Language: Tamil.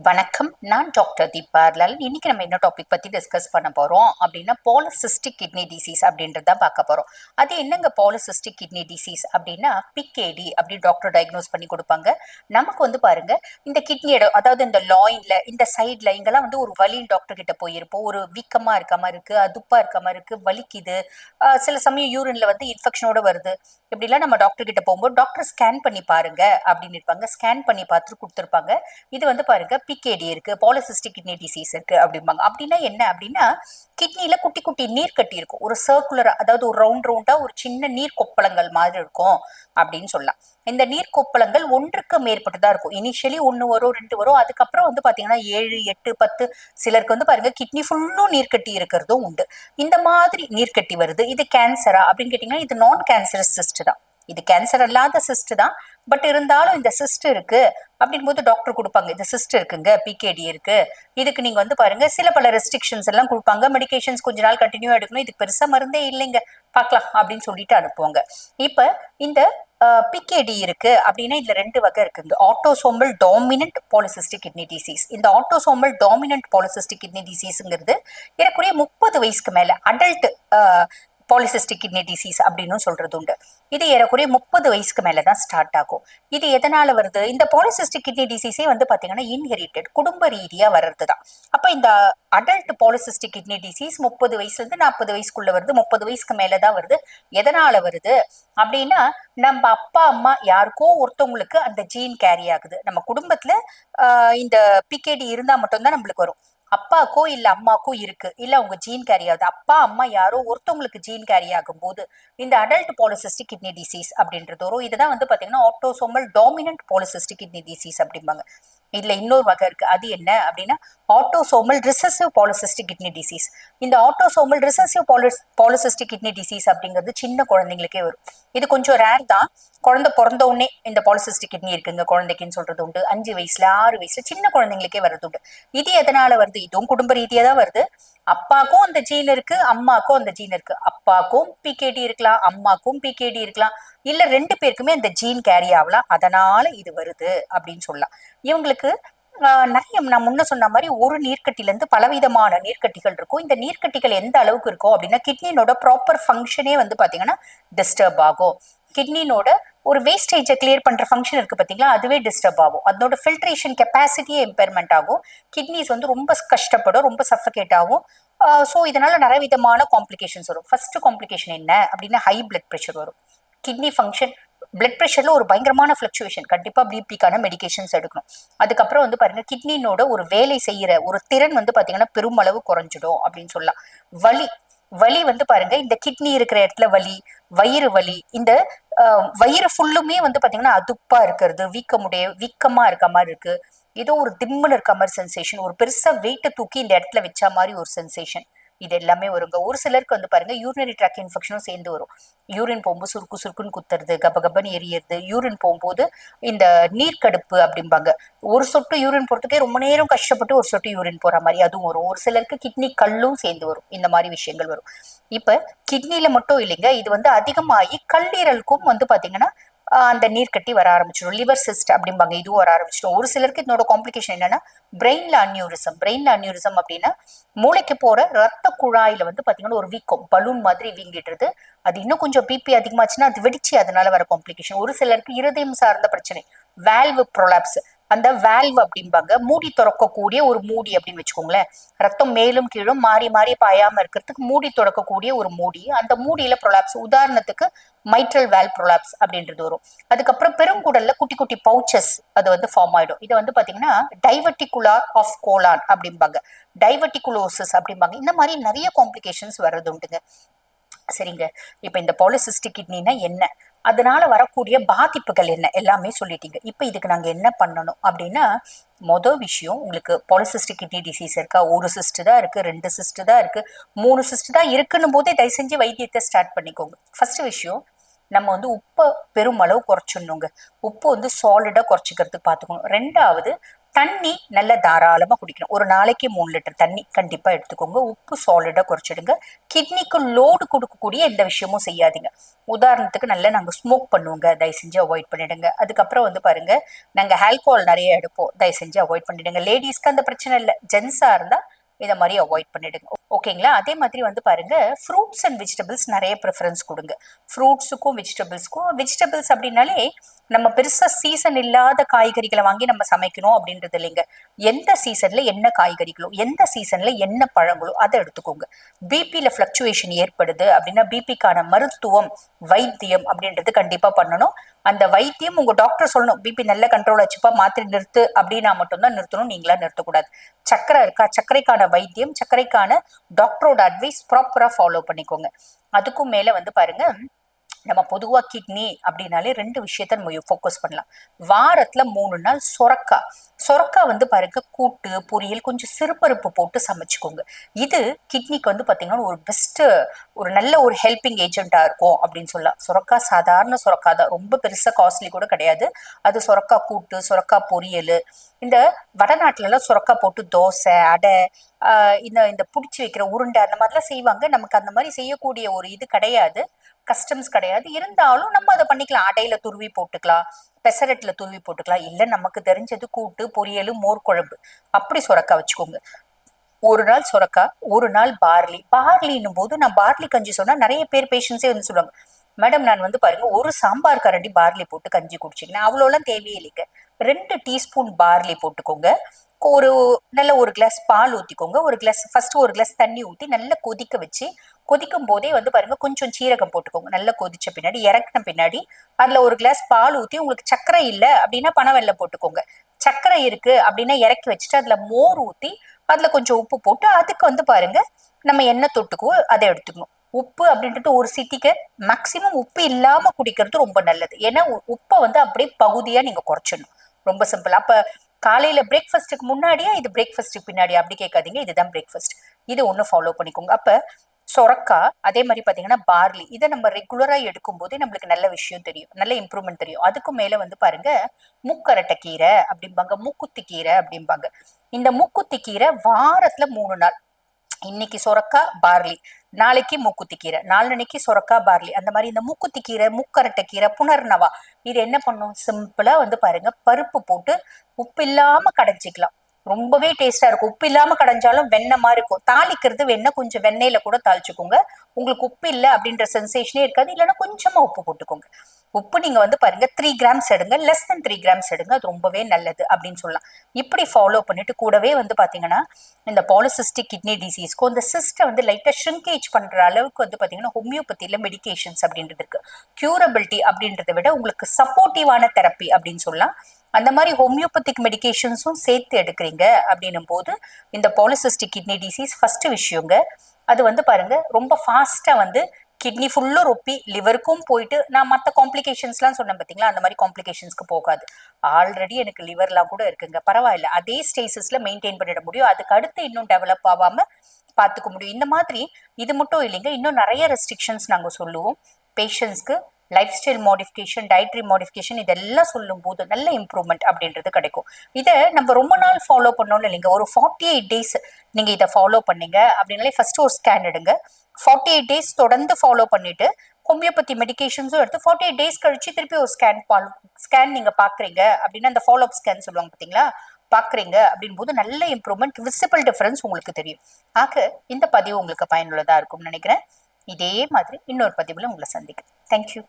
வணக்கம். நான் டாக்டர் தீபார்லால். இன்னைக்கு நம்ம என்ன டாபிக் பத்தி டிஸ்கஸ் பண்ண போறோம் அப்படின்னா பாலிசிஸ்டிக் கிட்னி டிசீஸ் அப்படின்றத பார்க்க போறோம். அது என்னங்க பாலிசிஸ்டிக் கிட்னி டிசீஸ் அப்படின்னா பிகேடி அப்படி டாக்டர் டயக்னோஸ் பண்ணி கொடுப்பாங்க. நமக்கு பாருங்க, இந்த கிட்னியோட அதாவது இந்த லாயின்ல இந்த சைட்ல இங்கெல்லாம் ஒரு வலி டாக்டர் கிட்ட போயிருப்போம். ஒரு வீக்கமா இருக்க மாதிரி இருக்கு, அதுப்பா இருக்க மாதிரி இருக்கு, வலிக்குது. சில சமயம் யூரின்ல இன்ஃபெக்ஷனோட வருது. இப்படிலாம் நம்ம டாக்டர் கிட்ட போகும்போது டாக்டர் ஸ்கேன் பண்ணி பாருங்க அப்படின்னு இருப்பாங்க. ஸ்கேன் பண்ணி பார்த்துட்டு கொடுத்துருப்பாங்க. இது பாருங்க, பிகேடி இருக்கு, பாலிசிஸ்டிக் கிட்னி டிசீஸ் இருக்கு அப்படிம்பாங்க. அப்படின்னா என்ன அப்படின்னா, கிட்னில குட்டி குட்டி நீர் கட்டி இருக்கும். ஒரு சர்க்குலர், அதாவது ஒரு ரவுண்ட் ரவுண்டா ஒரு சின்ன நீர் கொப்பளங்கள் மாதிரி இருக்கும் அப்படின்னு சொல்லலாம். இந்த நீர் கொப்பளங்கள் ஒன்றுக்கு மேற்பட்டுதான் இருக்கும். இனிஷியலி ஒன்னு வரும், ரெண்டு வரும். அதுக்கப்புறம் பாத்தீங்கன்னா 7, 8, 10. சிலருக்கு பாருங்க கிட்னி ஃபுல்லும் நீர் கட்டி இருக்கிறதும் உண்டு. இந்த மாதிரி நீர் கட்டி வருது. இது கேன்சரா அப்படின்னு கேட்டீங்கன்னா, இது நான் கேன்சரஸ் சிஸ்ட் தான். இது கேன்சர் அல்லாத சிஸ்ட் தான். பட் இருந்தாலும் இந்த சிஸ்ட் இருக்கு அப்படின் போது டாக்டர் கொடுப்பாங்க, இந்த சிஸ்ட் இருக்குங்க, பிகேடி இருக்கு, இதுக்கு நீங்க பாருங்க சில பல ரெஸ்ட்ரிக்ஷன்ஸ் எல்லாம் கொடுப்பாங்க. மெடிகேஷன்ஸ் கொஞ்ச நாள் கண்டினியூ எடுக்கணும். இதுக்கு பெருசா மருந்தே இல்லைங்க, பார்க்கலாம் அப்படின்னு சொல்லிட்டு அனுப்புவாங்க. இப்ப இந்த பிகேடி இருக்கு அப்படின்னா இதுல ரெண்டு வகை இருக்குங்க. Autosomal dominant polycystic kidney disease. இந்த ஆட்டோசோமல் டாமினன்ட் பாலிசிஸ்டிக் கிட்னி டிசீஸ்ங்கிறது ஏறக்குறைய 30 வயசுக்கு மேல அடல்ட் பாலிசிஸ்டிக் கிட்னி டிசீஸ் அப்படின்னு சொல்றது உண்டு. இது ஏறக்குறைய 30 வயசுக்கு மேலதான் ஸ்டார்ட் ஆகும். இது எதனால வருது? இந்த பாலிசிஸ்டிக் கிட்னி டிசீஸே பாத்தீங்கன்னா இன்ஹெரிட்டட், குடும்ப ரீதியா வர்றதுதான். அப்ப இந்த அடல்ட் பாலிசிஸ்டிக் கிட்னி டிசீஸ் 30 வயசுல இருந்து 40 வயசுக்குள்ள வருது. 30 வயசுக்கு மேலதான் வருது. எதனால வருது அப்படின்னா, நம்ம அப்பா அம்மா யாருக்கோ ஒருத்தவங்களுக்கு அந்த ஜீன் கேரி ஆகுது. நம்ம குடும்பத்துல இந்த பிகேடி இருந்தா மட்டும்தான் நம்மளுக்கு வரும். அப்பாக்கோ இல்ல அம்மாக்கோ இருக்கு, இல்ல உங்க ஜீன் கேரி ஆகுது. அப்பா அம்மா யாரோ ஒருத்தவங்களுக்கு ஜீன் கேரி ஆகும் போது இந்த அடல்ட் பாலிசிஸ்டிக் கிட்னி டிசீஸ் அப்படின்றது வரும். இதுதான் பாத்தீங்கன்னா autosomal dominant polycystic kidney disease அப்படிம்பாங்க. இதுல இன்னொரு வகை இருக்கு. அது என்ன அப்படின்னா autosomal recessive polycystic kidney disease. இந்த autosomal recessive polycystic kidney disease அப்படிங்கிறது சின்ன குழந்தைங்களுக்கே வரும். இது கொஞ்சம் ரேர் தான். குழந்தை பிறந்த உடனே இந்த பாலிசிஸ்டிக் கிட்னி இருக்குங்க குழந்தைக்குன்னு சொல்றது உண்டு. 5 வயசுல 6 வயசுல சின்ன குழந்தைங்களுக்கே வர்றது உண்டு. இது எதனால வருது? இதுவும் குடும்ப ரீதியா தான் வருது. அப்பாக்கும் அந்த ஜீன் இருக்கு, அம்மாக்கும் அந்த ஜீன் இருக்கு. அப்பாக்கும் பிகேடி இருக்கலாம், அம்மாக்கும் பிகேடி இருக்கலாம், இல்ல ரெண்டு பேருக்குமே அந்த ஜீன் கேரி ஆகலாம். அதனால இது வருது அப்படின்னு சொல்லலாம். இவங்களுக்கு நிறைய நான் முன்ன சொன்ன மாதிரி ஒரு நீர்க்கட்டில இருந்து பலவிதமான நீர்க்கட்டிகள் இருக்கும். இந்த நீர்க்கட்டிகள் எந்த அளவுக்கு இருக்கும் அப்படின்னா, கிட்னியோட ப்ராப்பர் ஃபங்க்ஷனே பாத்தீங்கன்னா டிஸ்டர்ப் ஆகும். கிட்னியோட ஒரு வேஸ்டேஜை கிளியர் பண்ற ஃபங்க்ஷன் இருக்கு பாத்தீங்களா, அதுவே டிஸ்டர்ப் ஆகும். அதோட ஃபில்ட்ரேஷன் கெப்பாசிட்டியே இம்பேர்மெண்ட் ஆகும். கிட்னிஸ் ரொம்ப கஷ்டப்படும், ரொம்ப சஃபகேட் ஆகும். ஸோ இதனால நிறைய விதமான காம்ப்ளிகேஷன்ஸ் வரும். ஃபர்ஸ்ட் காம்ப்ளிகேஷன் என்ன அப்படின்னா, ஹை பிளட் ப்ரெஷர் வரும். கிட்னி ஃபங்க்ஷன், பிளட் ப்ரெஷர்ல ஒரு பயங்கரமான ஃபிளக்சுவேஷன். கண்டிப்பா பிபிக்கான மெடிகேஷன்ஸ் எடுக்கணும். அதுக்கப்புறம் பாருங்க, கிட்னியோட ஒரு வேலை செய்யற ஒரு திறன் பாத்தீங்கன்னா பெருமளவு குறைஞ்சிடும் அப்படின்னு சொல்லலாம். வலி வலி பாருங்க, இந்த கிட்னி இருக்கிற இடத்துல வலி, வயிறு வலி, இந்த வயிறு ஃபுல்லுமே பாத்தீங்கன்னா அதுப்பா இருக்கிறது, வீக்கமா இருக்க மாதிரி இருக்கு. ஏதோ ஒரு திம்முன்னு இருக்க மாதிரி சென்சேஷன், ஒரு பெருசா வெயிட்ட தூக்கி இந்த இடத்துல வச்ச மாதிரி ஒரு சென்சேஷன். இது எல்லாமே வருங்க. ஒரு சிலருக்கு பாருங்க யூரினரி ட்ராக் இன்ஃபெக்ஷனும் சேர்ந்து வரும். யூரின் போகும்போது சுருக்கு சுருக்குன்னு குத்துறது, கபகபன்னு எரியறது. யூரின் போகும்போது இந்த நீர்க்கடுப்பு அப்படிம்பாங்க. ஒரு சொட்டு யூரின் போறதுக்கே ரொம்ப நேரம் கஷ்டப்பட்டு ஒரு சொட்டு யூரின் போற மாதிரி அதுவும் வரும். ஒரு சிலருக்கு கிட்னி கல்லும் சேர்ந்து வரும். இந்த மாதிரி விஷயங்கள் வரும். இப்ப கிட்னில மட்டும் இல்லைங்க, இது அதிகமாகி கல்லீரலுக்கும் பாத்தீங்கன்னா அந்த நீர் கட்டி வர ஆரம்பிச்சிடும். லிவர் சிஸ்ட் அப்படிம்பாங்க, இதுவும் வர ஆரம்பிச்சிடும். ஒரு சிலருக்கு இதனோட காம்ப்ளிகேஷன் என்னன்னா பிரெயின்ல அன்யூரிசம். பிரெயின்ல அன்யூரிசம் அப்படின்னா மூளைக்கு போற ரத்த குழாயில பாத்தீங்கன்னா ஒரு வீக்கம், பலூன் மாதிரி வீங்கிடுறது. அது இன்னும் கொஞ்சம் பிபி அதிகமாச்சுன்னா அது வெடிச்சு அதனால வர காம்ப்ளிகேஷன். ஒரு சிலருக்கு இருதயம் சார்ந்த பிரச்சனை, வேல்வு ப்ரொலாப்ஸ். அந்த வேல்வ் அப்படிம்பாங்க, மூடி திறக்கக்கூடிய ஒரு மூடி அப்படின்னு வச்சுக்கோங்களேன். ரத்தம் மேலும் கீழும் மாறி மாறி பாயாம இருக்கிறதுக்கு மூடி திறக்கக்கூடிய ஒரு மூடி. அந்த மூடியில ப்ரொலாப்ஸ், உதாரணத்துக்கு மைட்ரல் வேல் ப்ரொலாப்ஸ் அப்படின்றது வரும். அதுக்கப்புறம் பெருங்குடல்ல குட்டி குட்டி பவுச்சஸ் அது ஃபார்ம் ஆயிடும். இது பாத்தீங்கன்னா டைவர்டிகுலார் ஆஃப் கோலான் அப்படிம்பாங்க, டைவர்டிகுலோசிஸ் அப்படிம்பாங்க. இந்த மாதிரி நிறைய காம்ப்ளிகேஷன்ஸ் வர்றது உண்டுங்க. சரிங்க. இப்ப இந்த பாலிசிஸ்டிக் கிட்னினா என்ன, அதனால வரக்கூடிய பாதிப்புகள் என்ன, எல்லாமே சொல்லிட்டீங்க. இப்ப இதுக்கு நாங்க என்ன பண்ணணும் அப்படின்னா, மொதல் விஷயம், உங்களுக்கு பாலிசிஸ்டிக் கிட்னி டிசீஸ் இருக்கா? ஒரு சிஸ்ட் தான் இருக்கு, 2 சிஸ்ட் தான் இருக்கு, 3 சிஸ்ட் தான் இருக்குன்னும் போதே தயவு செஞ்சு வைத்தியத்தை ஸ்டார்ட் பண்ணிக்கோங்க. ஃபர்ஸ்ட் விஷயம், நம்ம உப்பை பெருமளவு குறைச்சிடணுங்க. உப்பு சாலிடா குறைச்சிக்கிறதுக்கு பார்த்துக்கணும். ரெண்டாவது, தண்ணி நல்ல தாராளமா குடிக்கணும். ஒரு நாளைக்கு 3 லிட்டர் தண்ணி கண்டிப்பா எடுத்துக்கோங்க. உப்பு சாலிடா குறைச்சிடுங்க. கிட்னிக்கு லோடு கொடுக்கக்கூடிய எந்த விஷயமும் செய்யாதீங்க. உதாரணத்துக்கு நல்லா நாங்க ஸ்மோக் பண்ணுவோங்க, தயவு செஞ்சு அவாய்ட் பண்ணிடுங்க. அதுக்கப்புறம் வந்து பாருங்க, நாங்க ஆல்கோஹால் நிறைய எடுப்போம், தயவு செஞ்சு அவாய்ட் பண்ணிடுங்க. லேடிஸ்க்கு அந்த பிரச்சனை இல்லை, ஜென்ஸா இருந்தா இதை மாதிரி அவாய்ட் பண்ணிடுங்க. ஓகேங்களா? அதே மாதிரி வந்து பாருங்க, ஃப்ரூட்ஸ் அண்ட் வெஜிடபிள்ஸ் நிறைய ப்ரிஃபரன்ஸ் கொடுங்க. ஃப்ரூட்ஸுக்கும் வெஜிடபிள்ஸ் அப்படின்னாலே நம்ம பெருசா சீசன் இல்லாத காய்கறிகளை வாங்கி நம்ம சமைக்கணும் அப்படின்றது இல்லைங்க. எந்த சீசன்ல என்ன காய்கறிகளோ, எந்த சீசன்ல என்ன பழங்களோ அதை எடுத்துக்கோங்க. பிபில பிளக்சுவேஷன் ஏற்படுது அப்படின்னா பிபிக்கான மருத்துவம், வைத்தியம் அப்படின்றது கண்டிப்பா பண்ணணும். அந்த வைத்தியம் உங்க டாக்டர் சொல்லணும், பிபி நல்ல கண்ட்ரோல் வச்சுப்பா, மாத்திரை நிறுத்து அப்படின்னா மட்டும்தான் நிறுத்தணும், நீங்களா நிறுத்தக்கூடாது. சக்கரை இருக்கா, சர்க்கரைக்கான வைத்தியம், சர்க்கரைக்கான டாக்டரோட அட்வைஸ் ப்ராப்பரா ஃபாலோ பண்ணிக்கோங்க. அதுக்கும் மேல வந்து பாருங்க, நம்ம பொதுவா கிட்னி அப்படின்னாலே 2 விஷயத்த நம்ம ஃபோக்கஸ் பண்ணலாம். வாரத்துல 3 நாள் சொரக்கா வந்து பாருங்க, கூட்டு பொரியல் கொஞ்சம் சிறுபருப்பு போட்டு சமைச்சுக்கோங்க. இது கிட்னிக்கு வந்து பாத்தீங்கன்னா ஒரு பெஸ்ட், ஒரு நல்ல ஒரு ஹெல்பிங் ஏஜென்ட்டா இருக்கும் அப்படின்னு சொல்லலாம். சொரக்கா சாதாரண சொரக்கா தான், ரொம்ப பெருசா காஸ்ட்லி கூட கிடையாது. அது சொரக்கா கூட்டு, சொரக்கா பொரியல். இந்த வடநாட்டுல எல்லாம் சொரக்கா போட்டு தோசை, அடை, இந்த இந்த புடிச்சு வைக்கிற உருண்டை அந்த மாதிரிலாம் செய்வாங்க. நமக்கு அந்த மாதிரி செய்யக்கூடிய ஒரு இது கிடையாது, கஸ்டம்ஸ் கிடையாது. இருந்தாலும் நம்ம அதை பண்ணிக்கலாம். அடையில துருவி போட்டுக்கலாம், பெசரட்ல துருவி போட்டுக்கலாம். இல்ல நமக்கு தெரிஞ்சது கூட்டு பொரியல் மோர் குழம்பு, அப்படி சொரக்கா வச்சுக்கோங்க. ஒரு நாள் சொரக்கா, ஒரு நாள் பார்லின்னும் போது, நான் பார்லி கஞ்சி சொன்னா நிறைய பேர் பேஷன்ஸே வந்து சொல்லுவாங்க, மேடம் நான் வந்து பாருங்க ஒரு சாம்பார் கரண்டி பார்லி போட்டு கஞ்சி குடிச்சிங்கன்னா அவ்வளோலாம் தேவையே இல்லைங்க. 2 டீஸ்பூன் பார்லி போட்டுக்கோங்க. ஒரு நல்ல ஒரு கிளாஸ் பால் ஊத்திக்கோங்க. ஒரு கிளாஸ் ஃபர்ஸ்ட் ஒரு கிளாஸ் தண்ணி ஊத்தி நல்லா கொதிக்க வச்சு, கொதிக்கும் போதே வந்து பாருங்க கொஞ்சம் சீரகம் போட்டுக்கோங்க. நல்லா கொதிச்ச பின்னாடி, இறக்குன பின்னாடி அதுல ஒரு கிளாஸ் பால் ஊத்தி, உங்களுக்கு சர்க்கரை இல்லை அப்படின்னா பனவெல்லம் போட்டுக்கோங்க. சர்க்கரை இருக்கு அப்படின்னா இறக்கி வச்சுட்டு அதுல மோர் ஊத்தி, அதுல கொஞ்சம் உப்பு போட்டு, அதுக்கு வந்து பாருங்க நம்ம என்ன தொட்டுக்குவோ அதை எடுத்துக்கணும். உப்பு அப்படின்றது ஒரு சிட்டிக்கு மேக்சிமம் உப்பு இல்லாம குடிக்கிறது ரொம்ப நல்லது. ஏன்னா உப்பை வந்து அப்படியே பகுதியா நீங்க குறைச்சிடணும். ரொம்ப சிம்பிள். அப்ப காலையில பிரேக்ஃபாஸ்ட்டுக்கு முன்னாடியா இது பிரேக்ஃபாஸ்ட்டுக்கு பின்னாடியா அப்படி கேட்காதீங்க, இதுதான் பிரேக்ஃபாஸ்ட். இது ஒண்ணு ஃபாலோ பண்ணிக்கோங்க. அப்ப சொரக்கா, அதே மாதிரி பாத்தீங்கன்னா பார்லி, இதை நம்ம ரெகுலரா எடுக்கும் போதே நம்மளுக்கு நல்ல விஷயம் தெரியும், நல்ல இம்ப்ரூவ்மெண்ட் தெரியும். அதுக்கும் மேல வந்து பாருங்க, மூக்கரட்டை கீரை அப்படிம்பாங்க, மூக்குத்தி கீரை அப்படிம்பாங்க. இந்த மூக்குத்தி கீரை வாரத்துல 3 நாள், இன்னைக்கு சொரக்கா பார்லி, நாளைக்கு மூக்குத்தி கீரை, நாளன்னைக்கு சொரக்கா பார்லி, அந்த மாதிரி இந்த மூக்குத்தி கீரை, முக்கரட்டை கீரை, புனர்னவா, இது என்ன பண்ணும், சிம்பிளா வந்து பாருங்க பருப்பு போட்டு உப்பு இல்லாம கடைஞ்சிக்கலாம். ரொம்பவே டேஸ்டா இருக்கும். உப்பு இல்லாம கடைஞ்சாலும் வெண்ணெய் மாதிரி இருக்கும். தாளிக்கிறது வெண்ணெய், கொஞ்சம் வெண்ணெயில கூட தாளிச்சுக்கோங்க. உங்களுக்கு உப்பு இல்லை அப்படின்ற சென்சேஷனே இருக்காது. இல்லைன்னா கொஞ்சமா உப்பு போட்டுக்கோங்க. உப்பு நீங்க வந்து பாருங்க 3 கிராம்ஸ் எடுங்க, லெஸ் தென் 3 கிராம்ஸ் எடுங்க, அது ரொம்பவே நல்லது அப்படின்னு சொல்லலாம். இப்படி ஃபாலோ பண்ணிட்டு கூடவே வந்து பாத்தீங்கன்னா, இந்த பாலிசிஸ்டிக் கிட்னி டிசீஸ்க்கும் இந்த சிஸ்டை வந்து லைட்டா ஷ்ரிங்கேஜ் பண்ற அளவுக்கு வந்து பாத்தீங்கன்னா ஹோமியோபதியில மெடிகேஷன்ஸ் அப்படின்றது இருக்கு. கியூரபிலிட்டி அப்படின்றத விட உங்களுக்கு சப்போர்ட்டிவான தெரப்பி அப்படின்னு சொல்லலாம். அந்த மாதிரி ஹோமியோபதிக் மெடிகேஷன்ஸும் சேர்த்து எடுக்கிறீங்க அப்படின்னும் போது, இந்த பாலிசிஸ்டிக் கிட்னி டிசீஸ் ஃபர்ஸ்ட் விஷயங்க, அது வந்து பாருங்க ரொம்ப ஃபாஸ்டா வந்து கிட்னி ஃபுல்லும் ரொப்பி லிவருக்கும் போயிட்டு, நான் மற்ற காம்ப்ளிகேஷன்ஸ்லாம் சொன்னேன் பார்த்தீங்களா, அந்த மாதிரி காம்ப்ளிகேஷன்ஸ்க்கு போகாது. ஆல்ரெடி எனக்கு லிவர்லாம் கூட இருக்குங்க, பரவாயில்ல, அதே ஸ்டேசஸ்ல மெயின்டைன் பண்ணிட முடியும். அதுக்கு அடுத்து இன்னும் டெவலப் ஆகாம பார்த்துக்க முடியும். இந்த மாதிரி இது மட்டும் இல்லைங்க, இன்னும் நிறைய ரெஸ்ட்ரிக்ஷன்ஸ் நாங்கள் சொல்லுவோம் பேஷண்ட்ஸ்க்கு. Lifestyle modification, dietary modification, இதெல்லாம் சொல்லும் போது நல்ல இம்ப்ரூவ்மெண்ட் அப்படின்றது கிடைக்கும். இதை நம்ம ரொம்ப நாள் ஃபாலோ பண்ணோம்னு இல்லைங்க, ஒரு 48 டேஸ் நீங்க இதை ஃபாலோ பண்ணீங்க அப்படின்னாலே ஃபர்ஸ்ட் ஒரு ஸ்கேன் எடுங்க. 48 டேஸ் தொடர்ந்து ஃபாலோ பண்ணிட்டு ஹோமியோபதி மெடிகேஷன்ஸும் எடுத்து 48 டேஸ் கழிச்சு திருப்பி ஒரு ஸ்கேன் நீங்க பாக்குறீங்க அப்படின்னா, அந்த ஃபாலோ அப் ஸ்கேன் சொல்லுவாங்க பார்த்தீங்களா, பாக்குறீங்க அப்படின் போது நல்ல இம்ப்ரூவ்மெண்ட், விசிபிள் டிஃபரன்ஸ் உங்களுக்கு தெரியும். ஆக இந்த பதிவு உங்களுக்கு பயனுள்ளதா இருக்கும்னு நினைக்கிறேன். இதே மாதிரி இன்னொரு பதிவுல உங்களை சந்திக்கிறேன். தேங்க்யூ.